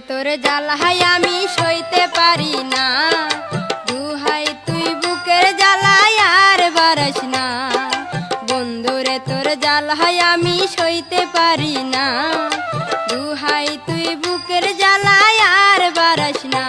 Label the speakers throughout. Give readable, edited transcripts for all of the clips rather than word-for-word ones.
Speaker 1: তোর জ্বালায় আমি সইতে পারি না, দুহাই তুই বুকের জ্বালায় আর বারাস না। বন্ধুরে তোর জ্বালায় আমি সইতে পারি না, দুহাই তুই বুকের জ্বালায় আর বারাস না।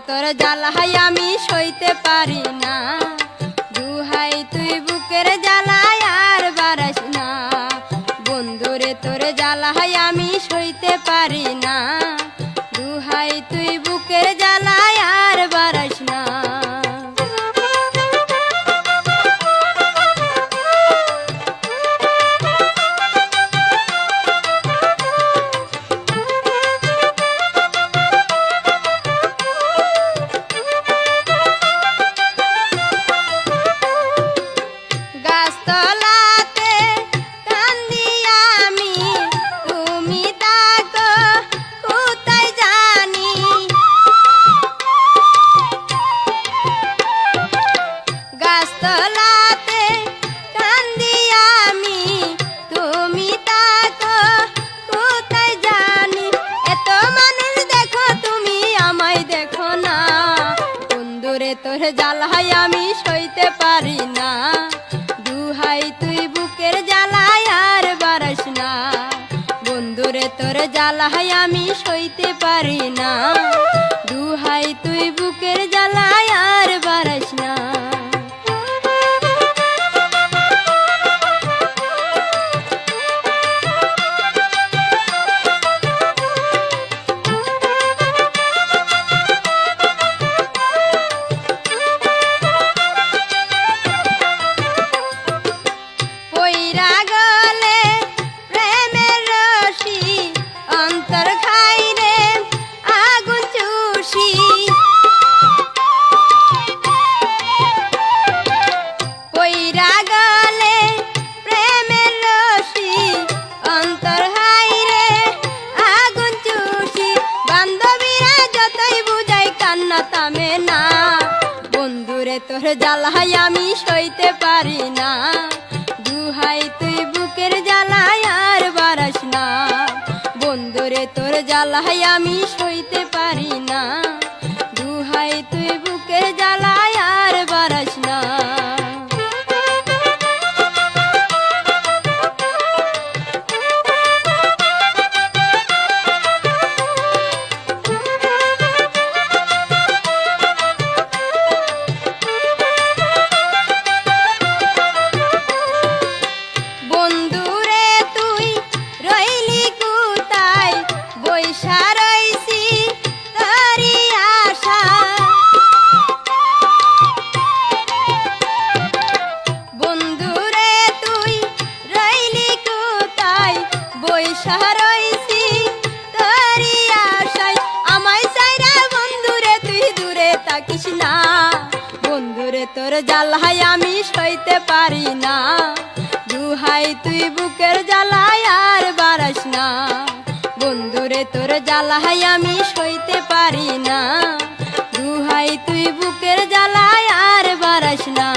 Speaker 1: তোর জ্বালায় আমি সইতে পারি না, দুহাই তুই বুকের জ্বালায় আর বারাস না। বন্ধুরে তোর জ্বালায় আমি সইতে পারি না, দুহাই তুই বুকের জ্বালায় আর বারাস না। তোর জ্বালায় আমি সইতে পারি না, দুহাই তুই বুকের জ্বালায় আর বারাস না। বন্ধুরে তোর জ্বালায় আমি সইতে পারি না, দুহাই তুই বুকের জ্বালায় আর বারাস না। বন্ধুরে তোর জ্বালায় আমি সইতে পারি না, দুহাই তুই বুকের জ্বালায় আর বারাস না। বন্ধুরে তোর জ্বালায় আমি সইতে পারি না, দুহাই তুই বুকের জ্বালায় আর বারাস না। বন্ধুরে তোর জ্বালায় আমি সইতে পারি না, দুহাই তুই বুকের জ্বালায় আর বারাস না। বন্ধুরে তোর জ্বালায় আমি সইতে পারি না, দুহাই তুই বুকের জ্বালায় আর বারাস না।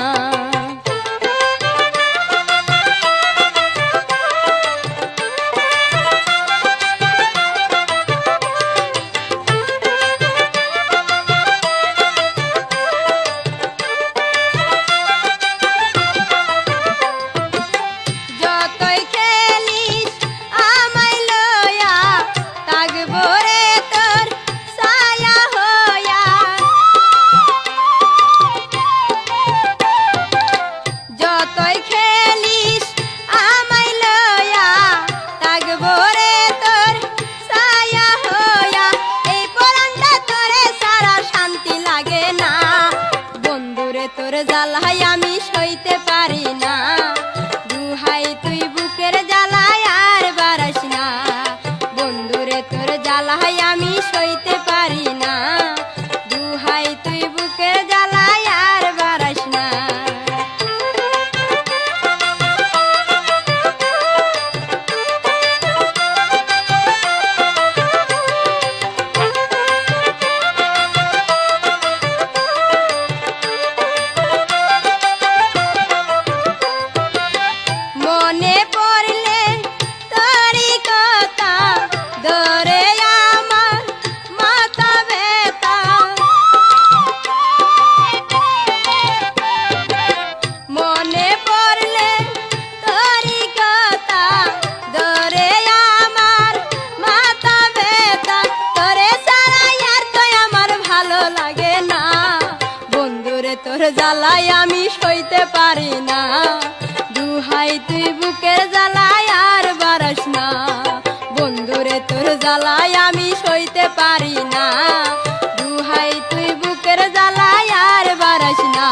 Speaker 1: মনে পড়লে তোরি কথা ধরে আমার মাথা ব্যথা মনে পড়লে তোরি কথা ধরে আমার মাথা ব্যথা তোরে ছাড়া আর তো আমার ভালো লাগে না বন্ধুরে তোর জ্বালায় আমি সইতে পারি না দুহাই তুই বুকের জ্বালায় আর বারাস না বন্ধুরে তোর জ্বালায় আমি সইতে পারি না দুহাই তুই বুকের জ্বালায় আর বারাস না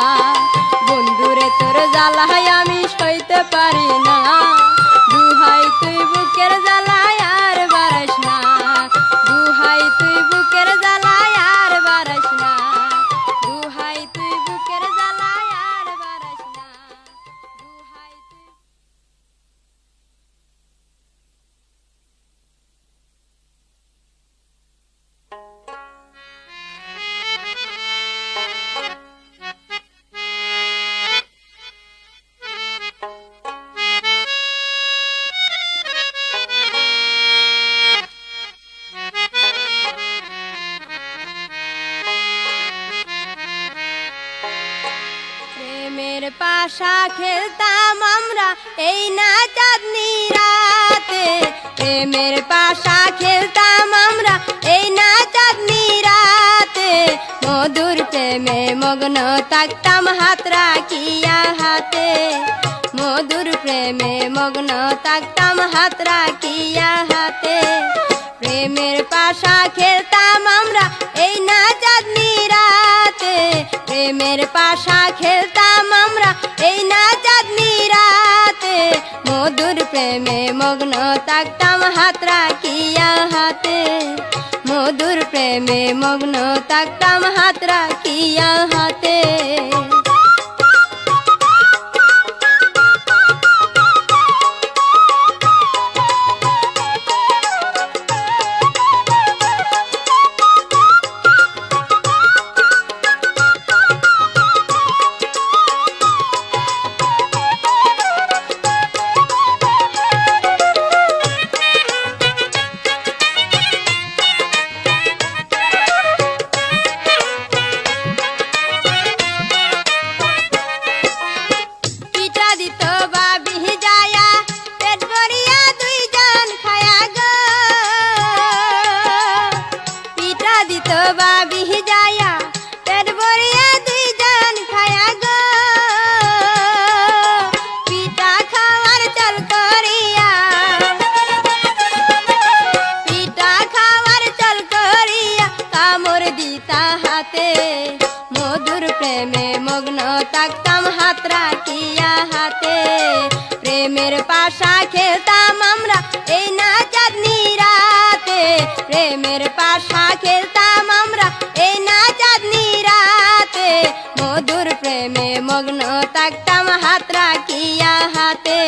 Speaker 1: বন্ধুরে তোর জ্বালায় আমি সইতে পারি না দুহাই তুই বুকের জ্বালায় আর বারাস না দুহাই তুই বুকের জ্বালায় আর বারাস না দুহাই তুই বুকের জ্বালায় আর বারাস না দুহাই তুই প্রেমের পাশা খেলতাম আমরা এই না চাঁদনি রাতে প্রেমের পাশা খেলতাম আমরা এই না চাঁদনি রাতে মধুর প্রেমে মগ্ন থাকতাম হাত রাখিয়া হাতে মধুর প্রেমে মগ্ন থাকতাম হাত রাখিয়া হাতে প্রেমের পাশা খেলতাম আমরা এই না চাঁদনি রাতে প্রেমের পাশা খেলতাম আমরা এই না চাঁদনি রাতে মধুর প্রেমে মগ্ন থাকতাম হাত রাখিয়া হাতে মধুর প্রেমে মগ্ন থাকতাম হাত রাখিয়া হাতে মধুর প্রেমে মগ্ন থাকতাম হাত রাখিয়া হাতে প্রেমের পাশা খেলতাম আমরা এই না চাঁদনি রাতে প্রেমের পাশা খেলতাম আমরা এই না চাঁদনি রাতে মধুর প্রেমে মগ্ন থাকতাম হাত রাখিয়া হাতে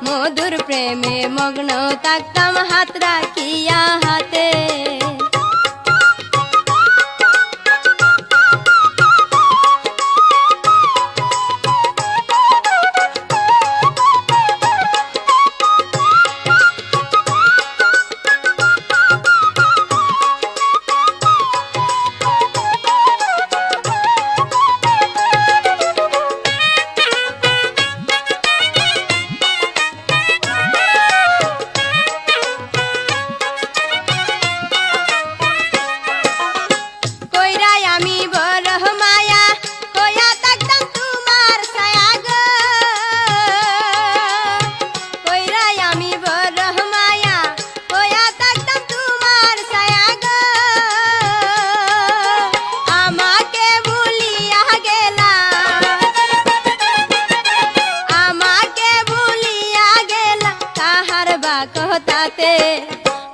Speaker 1: মধুর প্রেমে মগ্ন থাকতাম হাত রাখিয়া হাতে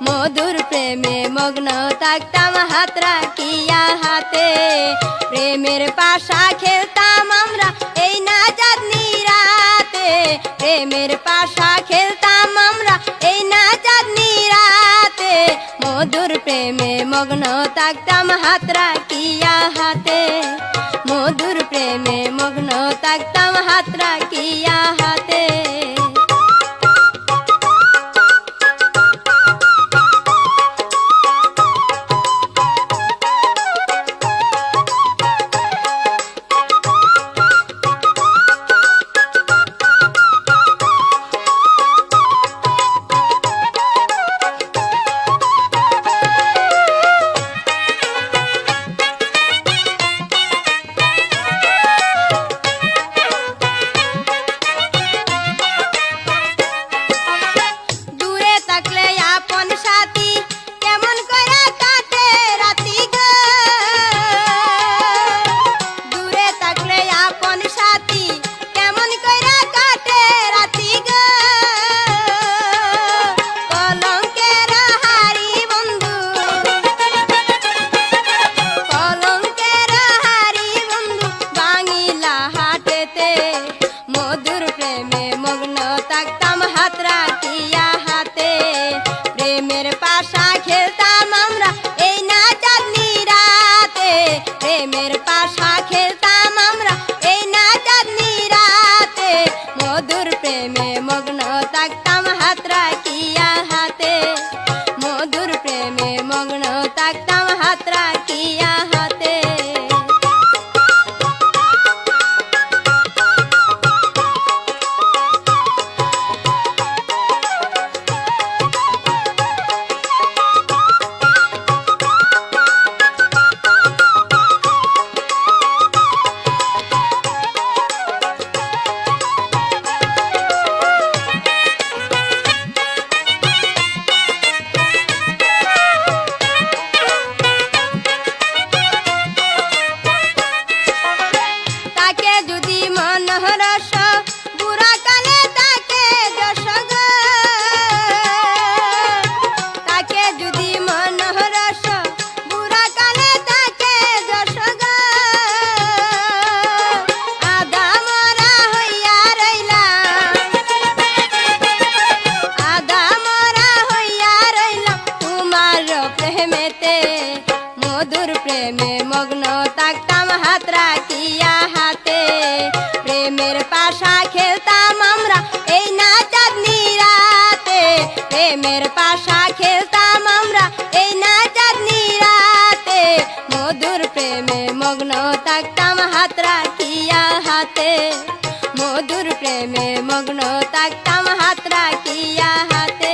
Speaker 1: মধুর প্রেমে মগ্ন থাকতাম হাত রাখিয়া হাতে প্রেমের পাশা খেলতাম আমরা এই না চাঁদনি রাতে প্রেমের পাশা খেলতাম আমরা এই না চাঁদনি রাতে মধুর প্রেমে মগ্ন থাকতাম হাত রাখিয়া হাতে মধুর প্রেমে মগ্ন থাকতাম হাত রাখিয়া হাতে প্রেমে মগ্ন থাকতাম হাত রাখিয়া হাতে প্রেমের পাশা খেলতাম আমরা এই না চাঁদনি রাতে প্রেমের পাশা খেলতাম আমরা এই না চাঁদনি রাতে মধুর প্রেমে মগ্ন থাকতাম হাত রাখিয়া হাতে মধুর প্রেমে মগ্ন থাকতাম হাত রাখিয়া হাতে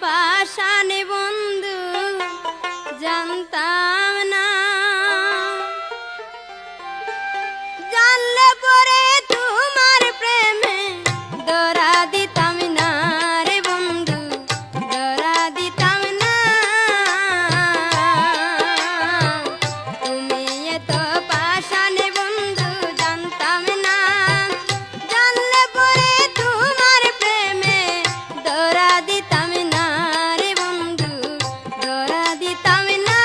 Speaker 1: পাশানে বন্ধু জানতাম না জানলে পরে তোমার প্রেমে ধরা দিতাম না রে বন্ধু ধরা দিতাম না তুমি এত পাশানে বন্ধু জানতাম না জানলে পরে তোমার প্রেমে ধরা দিতাম না রে বন্ধু ধরা দিতাম না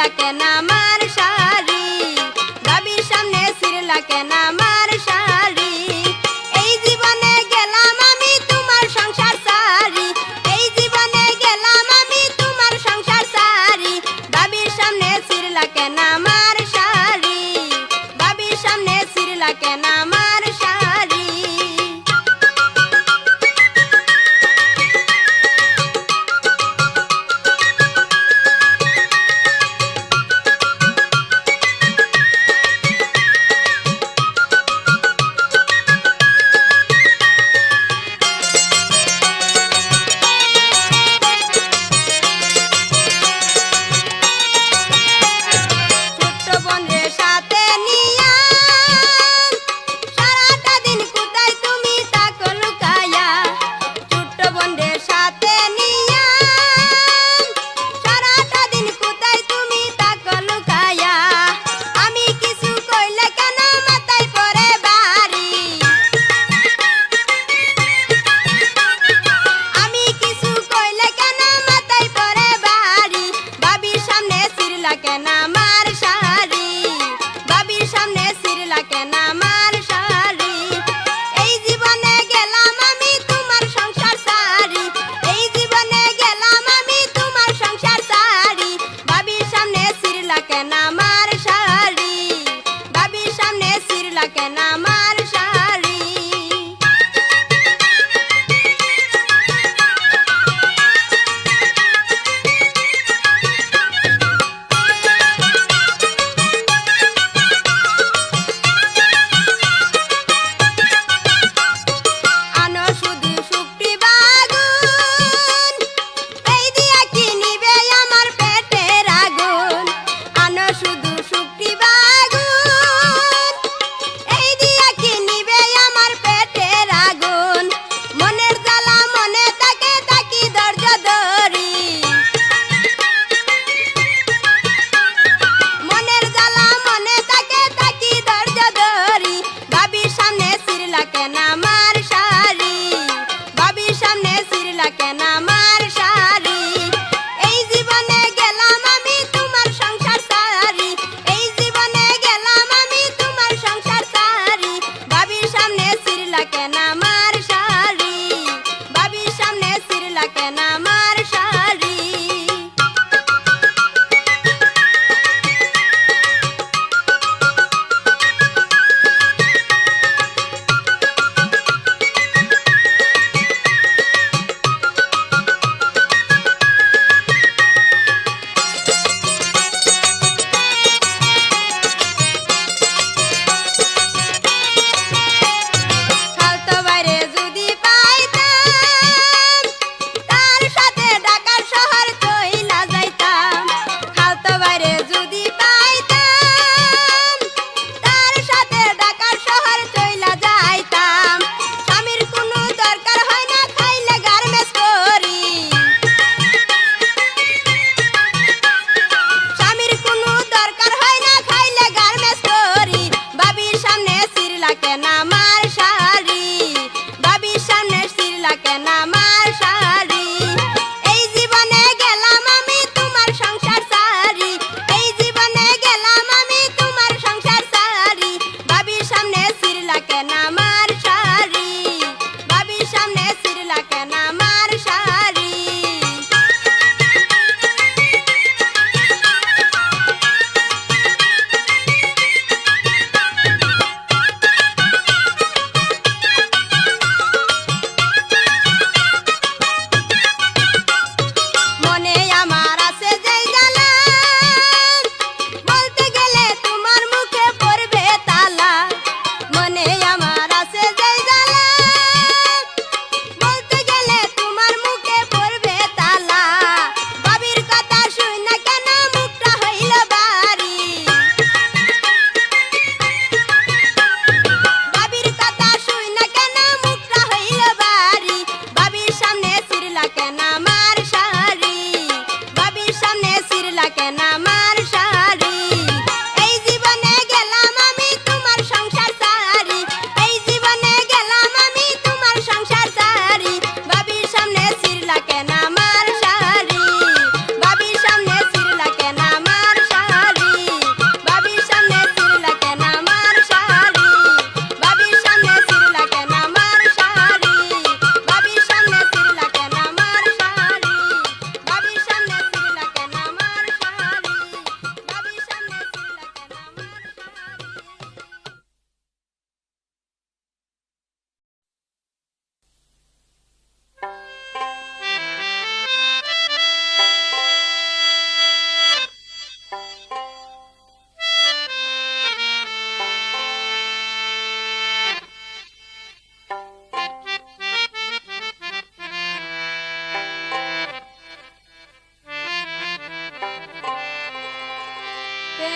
Speaker 1: ছিড়লা কেন আমার শাড়ি বাবির সামনে ছিড়লা কেন আমার শাড়ি এই জীবনে গেলাম আমি তোমার সংসার সারি এই জীবনে গেলাম আমি তোমার সংসার সারি বাবির সামনে ছিড়লা কেন আমার শাড়ি বাবির সামনে ছিড়লা কেন আমার শাড়ি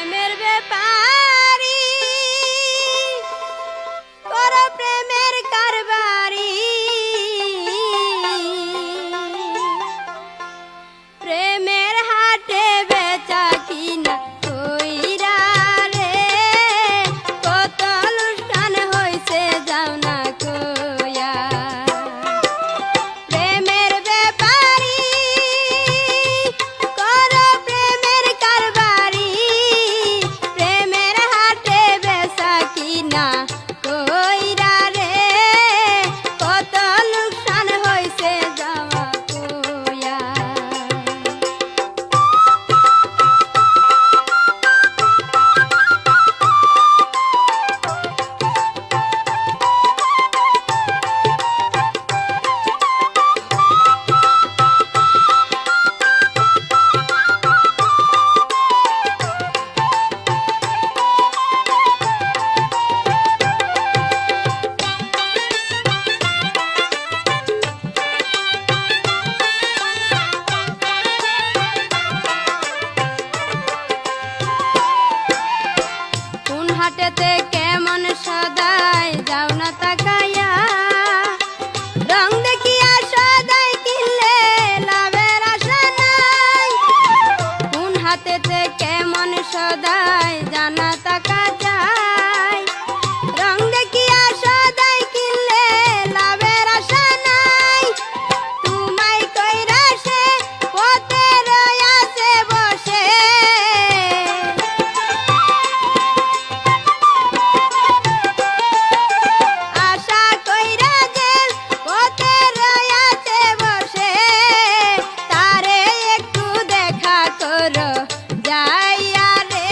Speaker 1: প্রেমের ব্যাপারি করো প্রেমের কারবারি প্রেমের হাটে বেচা কিনা কইরা রে কত অনুষ্ঠান হইছে যাও না কইয়া প্রেমের ব্যাপারি করো প্রেমের কারবারি প্রেমের হাটে বেচা কিনা কইরা রে কত লোকসান হইছে যাওয়া কইয়া কোন হাটেতে কেমন সদাই যাও না তাকাইয়া রং দেখিয়া সদাই কিনলে লাভের আশা নাই কোন হাতেতে কেমন সদাই জানা তাকা যায় রং দেখিয়া সদাই কিনলে লাভের আশা নাই তুমাই কইরা সে পথে রয়াছে বসে আশা কইরা যে পথে রয়াছে বসে তারে একটু দেখা করো যাইয়া রে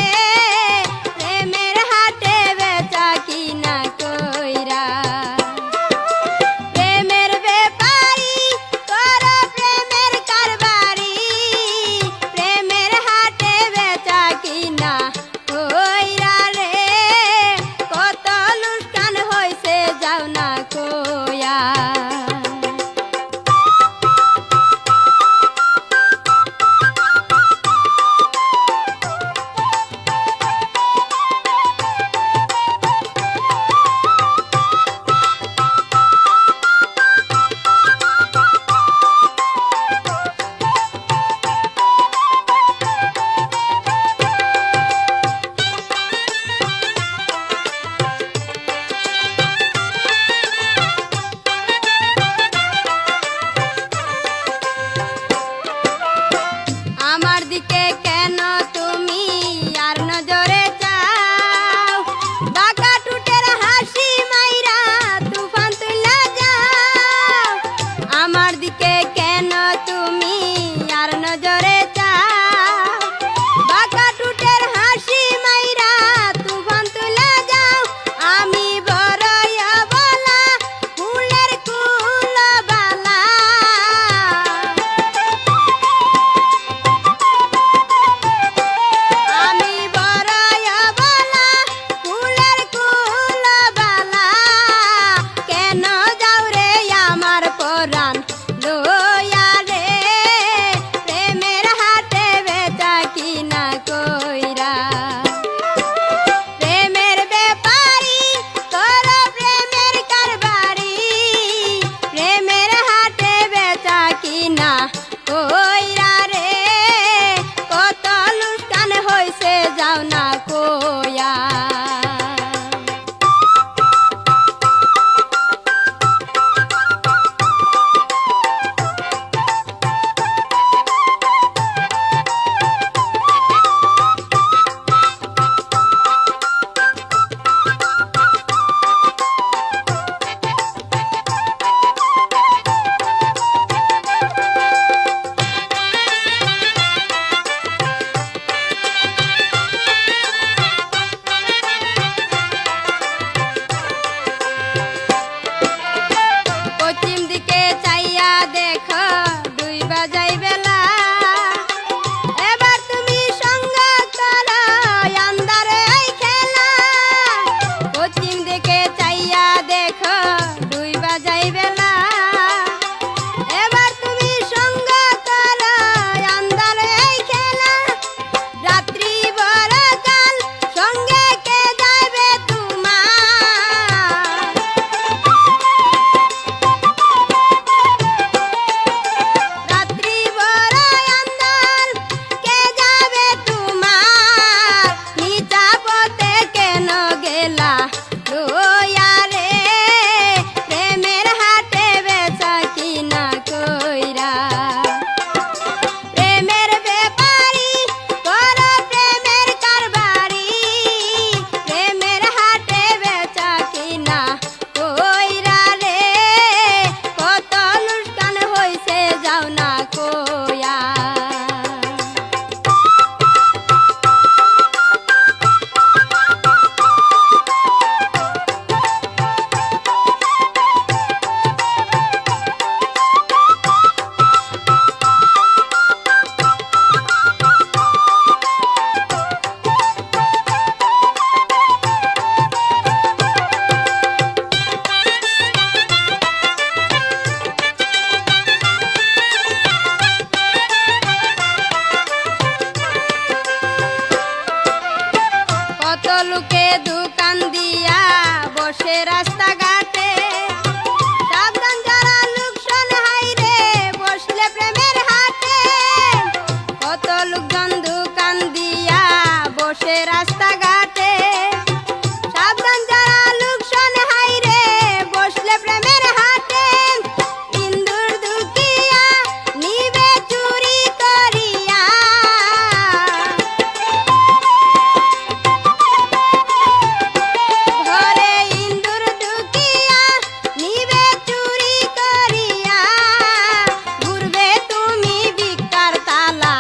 Speaker 1: কত লোকে দোকান দিয়া বসে রাস্তাঘাটে সাবধান যারা লোকজন হাইরে বসলে প্রেমের হাটে কত লোকজন দোকান দিয়া বসে রাস্তাঘাটে সাবধান যারা লোকজন হাইরে বসলে প্রেমের হাটে ইন্দুর দুকিয়া নিবে চুরি করিয়া ঘরে ইন্দুর দুকিয়া নিবে চুরি করিয়া ঘুরবে তুমি ভিক্ষার তালা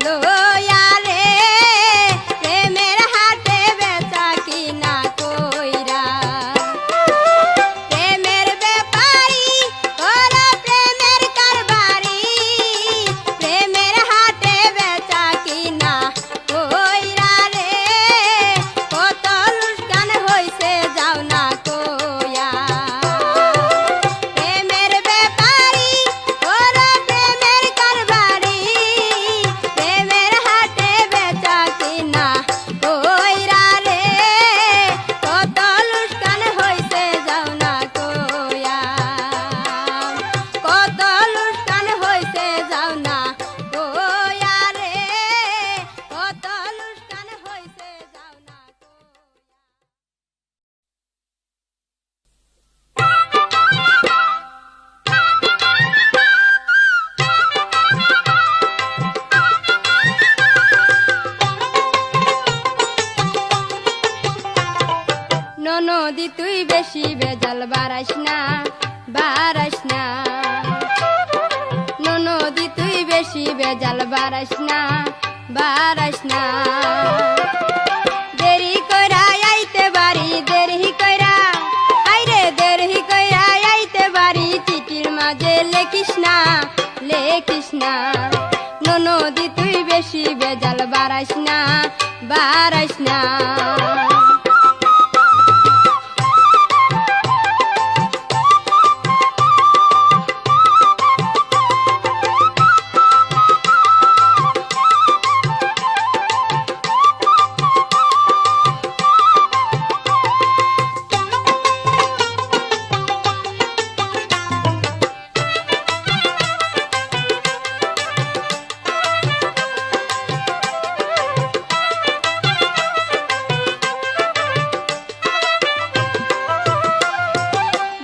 Speaker 1: লইয়া রে প্রেমের হাটে বেচা কিনা কইরা প্রেমের ব্যাপারী ওরা প্রেমের কারবারি প্রেমের হাটে বেচা কিনা কইরা রে কত লুস্কান হইছে যাও না কইয়া প্রেমের ব্যাপারী ওরা প্রেমের কারবারি প্রেমের হাটে বেচা কিনা কইরা রে কত লুস্কান হইছে যাও না কইয়া কত লুস্কান হইছে যাও না কইয়া রে কত লুস্কান হইছে যাও না ননদি তুই বেশি বেজাল বারাস না ননদি তুই বেশি বেজাল বারাস না দেরি কইরা আইতে বাড়ি দেরি কইরা আইরে দেরি কইরা আইতে বাড়ি চিঠির মাঝে লেখিস না ননদি তুই বেশি বেজাল বারাস না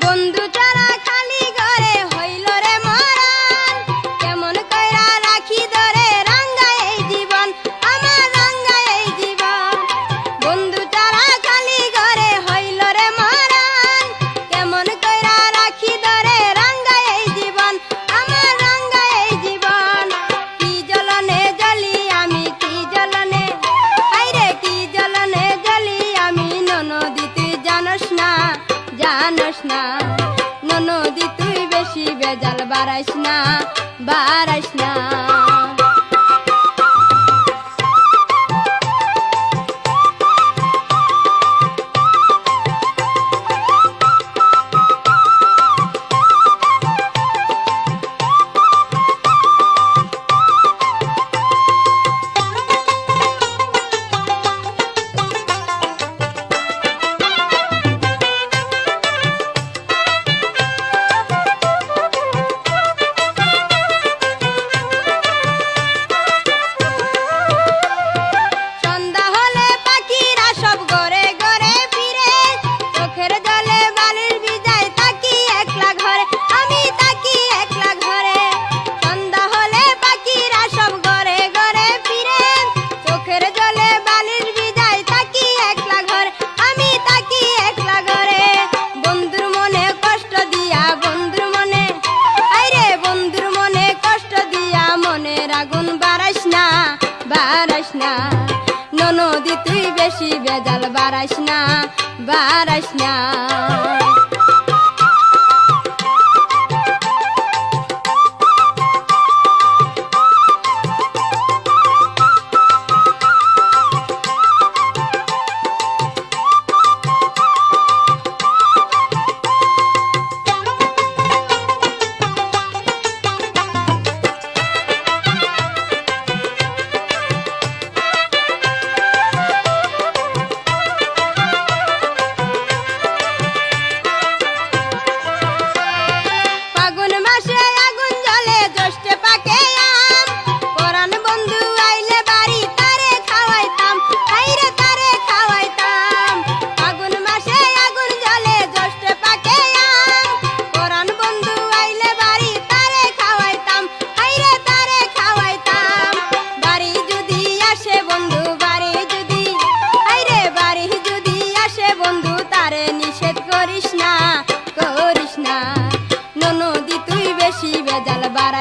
Speaker 1: বন্ধু ছাড়া খালি ঘরে হইল রে মরান কেমন কইরা রাখি ধরে রাঙ্গা এই জীবন আমার রাঙ্গা এই জীবন বন্ধু ছাড়া খালি ঘরে হইল রে মরান কেমন কইরা রাখি ধরে রাঙ্গা এই জীবন আমার রাঙ্গা এই জীবন কি জ্বলনে জ্বলি আমি কি জ্বলনে আইরে কি জ্বলনে জ্বলি আমি ননদি তুই জানোস না ননদি তুই বেশি বেজাল বারাস না সন্ধ্যা হলে পাখিরা সব ঘরে ঘরে ফিরে চোখের জলে বালির ভিজায় তাকি একলা ঘরে আমি তাকি একলা ঘরে সন্ধ্যা হলে পাখিরা সব ঘরে ঘরে ফিরে চোখের জলে বালির ভিজায় তাকি একলা ঘরে আমি তাকি একলা ঘরে বন্ধুর মনে কষ্ট দিয়া বন্ধুর মনে আইরে বন্ধুর মনে কষ্ট দিয়া মনের আগুন বারাস না ননদি তুই বেশি বেজাল বারাস না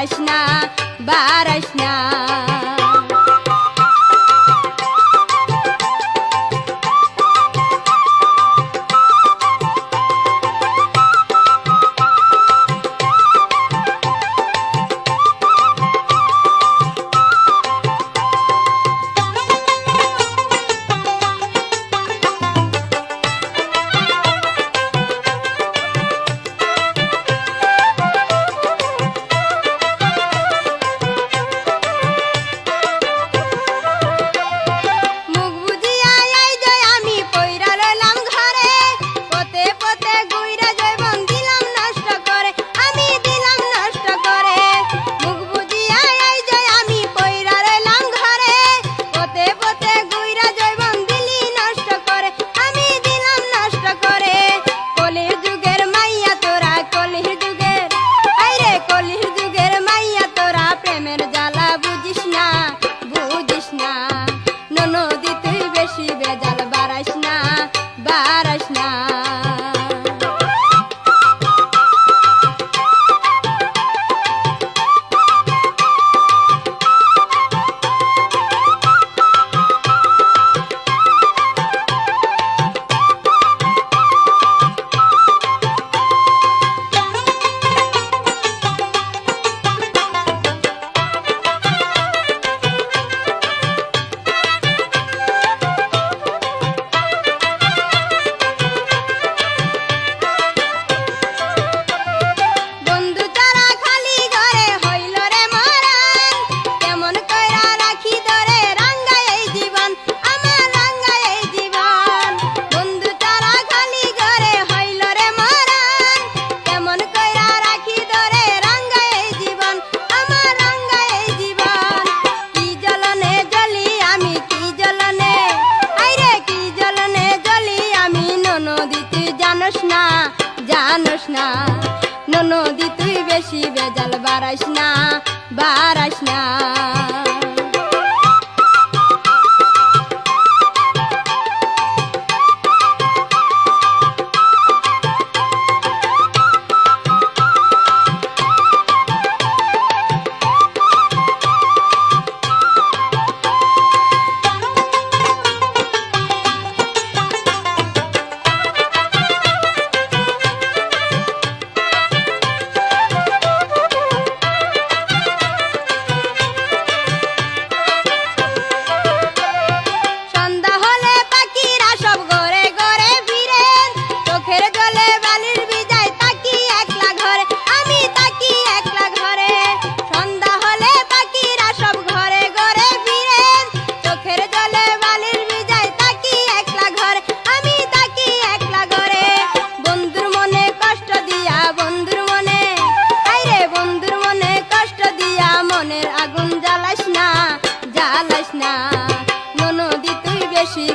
Speaker 1: বারাস না বারাস না। জানোস না ননদি তুই বেশি বেজাল বারাস না বারাস না।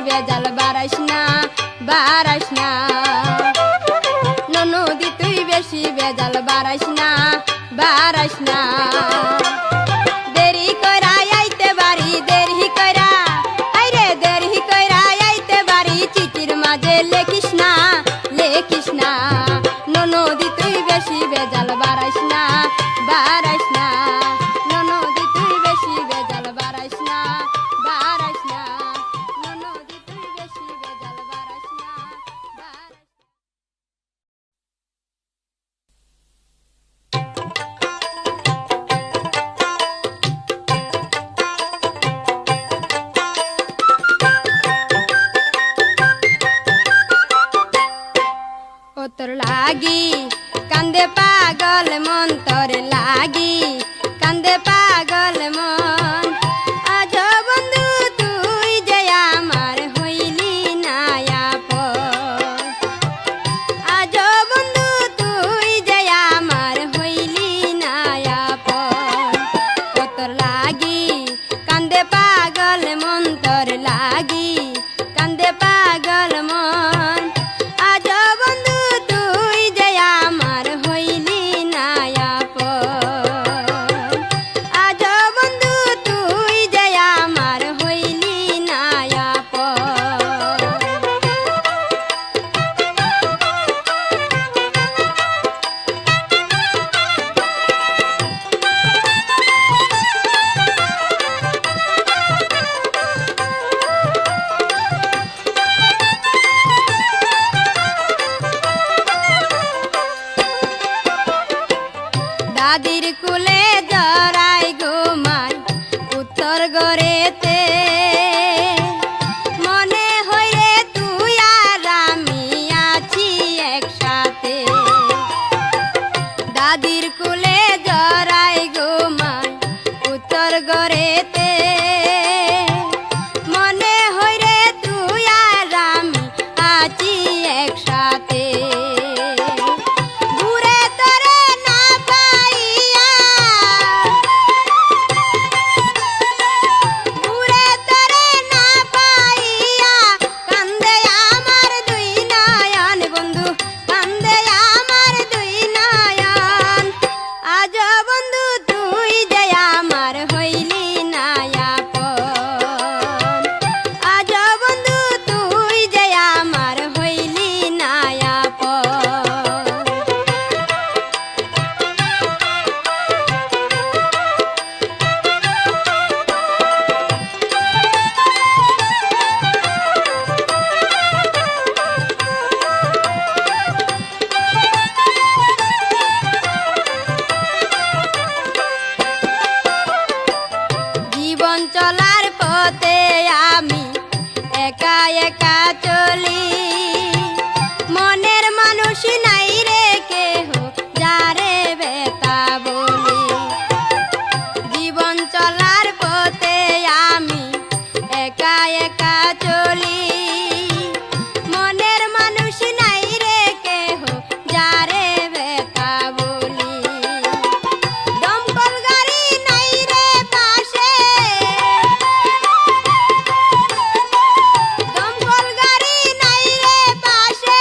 Speaker 1: বেজাল বারাস না বারাস না ননদি তুই বেশি বেজাল বারাস না বারাস না। দেরি কইরা আইতে বাড়ি দেরি কইরা আইরে দেরি কইরা আইতে বাড়ি চিঠির মাঝে লেখিস না লেখিস না ননদি তুই বেশি বেজাল বারাস না বারাস না ননদি তুই বেশি বেজাল বারাস না বারাস না ননদি তুই বেশি বেজাল বারাস না বারাস। ও তোর লাগি কান্দে পাগল মন তোর লাগি কান্দে পাগল মন আজ বন্ধু তুই যে আমার হইলি না আপন আজ বন্ধু তুই যে আমার হইলি না আপন ও তোর লাগি কান্দে পাগল মন তোর লাগি কান্দে পাগল মন আজ বন্ধু তুই যে আমার হইলি না আপন আজ বন্ধু একা চলি মনের মানুষ নাই রে কেহ যারে বেতা বলি জীবন চলার পথে আমি একা একা চলি মনের মানুষ নাই রে কেহ যারে বেতা বলি দমকল গাড়ি নাই রে পাশে দমকল গাড়ি নাই রে পাশে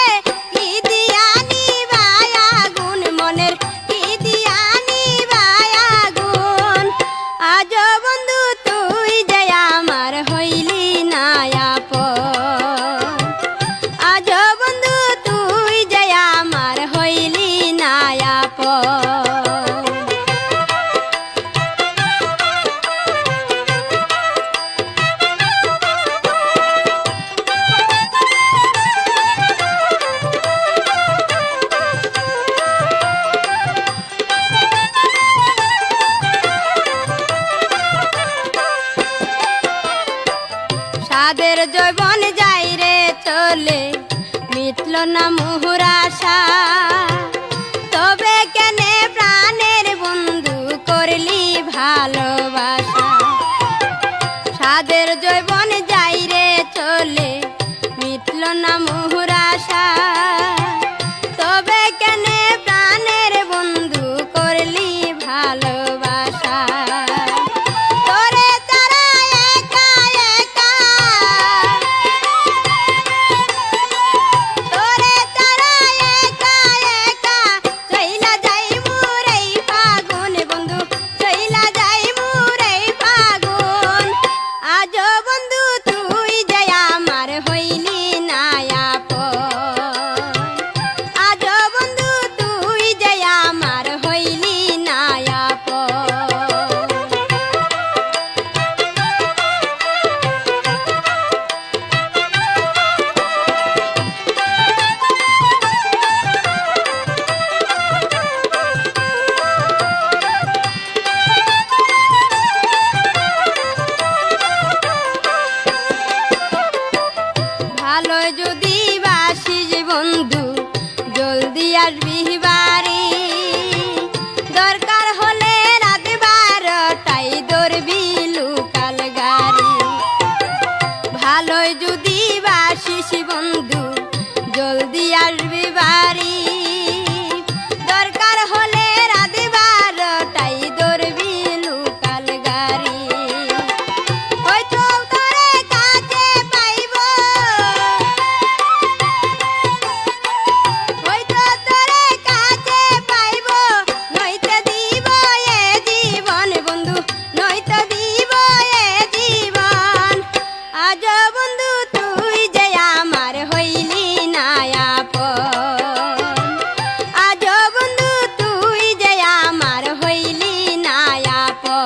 Speaker 1: কি দিয়া নিবাই আগুন মনের কি দিয়া নিবাই আগুন আজ বন্ধু তুই যে আমার হইলি না আপন আজ বন্ধু তুই যে আমার হইলি না আপন সাদের জৈবন যাই রে চলে মিটল না মোহর আশা তবে কেনে প্রাণের বন্ধু করলি ভালোবাসা সাদের জৈবন যাই রে চলে মিটল না মোহর আশা তবে কেনে প্রাণের বন্ধু করলি ভালোবাসা তোরে তারা একা একা তোরে তারা একা একা চইলা যাই মুরেই ফাগুন বন্ধু চইলা যাই মুরেই ফাগুন আজ বন্ধু তুই যে আমার হইলি না আপন আজ বন্ধু তুই যে আমার হইলি না আপন ভালো যদি বাসিস বন্ধু জলদি আসবি বাড়ি দরকার হলে রাত 12টায় ধরবি লোকাল গাড়ি ভালো যদি বাসিস বন্ধু জলদি আসবি বাড়ি দরকার হলে রাত 12টায় ধরবি লোকাল গাড়ি হয়তো তোরে কাছে পাইব হয়তো তোরে কাছে পাইব নইতে দিব এ জীবন বন্ধু নইতে দিব এ জীবন আজ বন্ধু তুই যে আমার হইলি না আপন আজ বন্ধু তুই যে আমার হইলি না আপন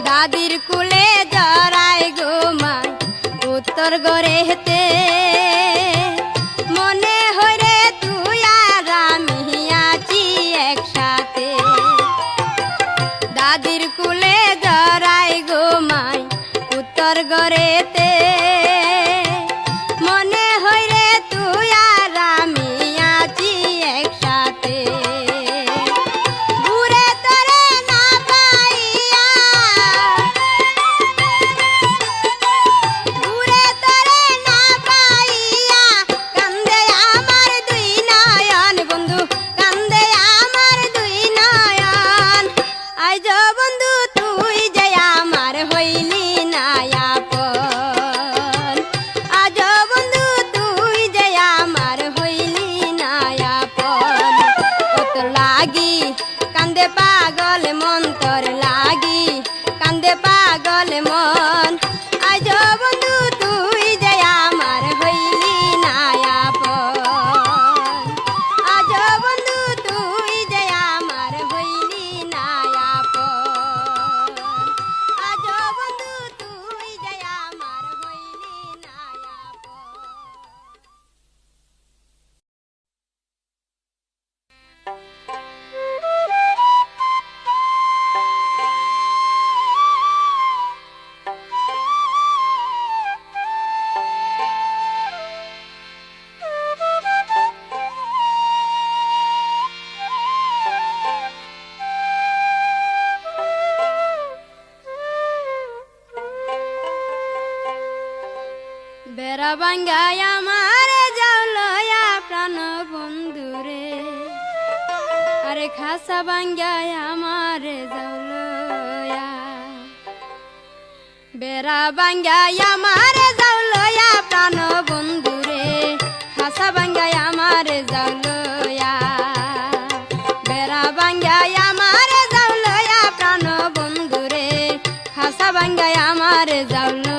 Speaker 1: দাদির কুলে জড়াই ঘুমাই উত্তর গড়ে হেতে মনে হইরে তুই আর আমি আছি একসাথে দাদির কুলে জড়াই ঘুমাই উত্তর গড়েতে মনে হইরে তুই আর আমি আছি একসাথে ঘুরে তোরে না পাইয়া ঘুরে তোরে না পাইয়া কান্দে আমার দুই নয়ন বন্ধু কান্দে আমার দুই নয়ন আইজ বন্ধু তুই যে আমার হইলি না আপন আজ বন্ধু তুই যে আমার হইলি না আপন কত লাগি কান্দে পাগল মন তোর লাগি কান্দে পাগল মন আজ বন্ধু তুই যে আমার হইলি না আপন আজ বন্ধু তুই যে আমার হইলি না আপন বেড়া ভাঙ্গায় আমার যাও লয়া প্রাণ বন্ধুরে, আরে খাসা ভাঙ্গায় আমার যাও লয়া, বেড়া ভাঙ্গায় আমার যাও লয়া প্রাণ বন্ধুরে, খাসা ভাঙ্গায় আমার যাও লয়া, বেড়া ভাঙ্গায় আমার যাও লয়া প্রাণ বন্ধুরে, খাসা ভাঙ্গায় আমার যাও লয়া।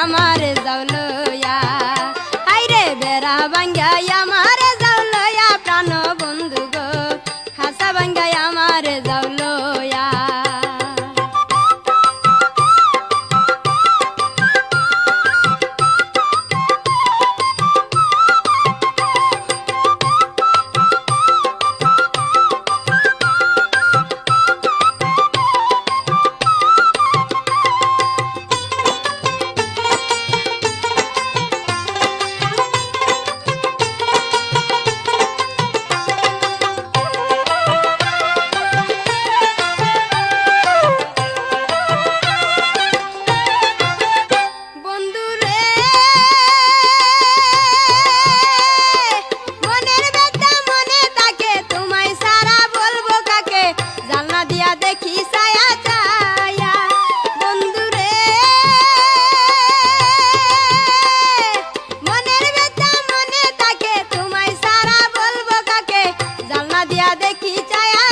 Speaker 1: আমার যাও লয়া, আইরে বেড়া ভাঙ্গায় আমার যাও লয়া প্রাণ বন্ধু গো, খাসা ভাঙ্গায় আমার যাও লয়া। দেখি ছায়া ছায়া বন্ধুরে, মনের ব্যথা মনে থাকে তোমায় সারা বলবো কাকে, জানলা দিয়া দেখি ছায়া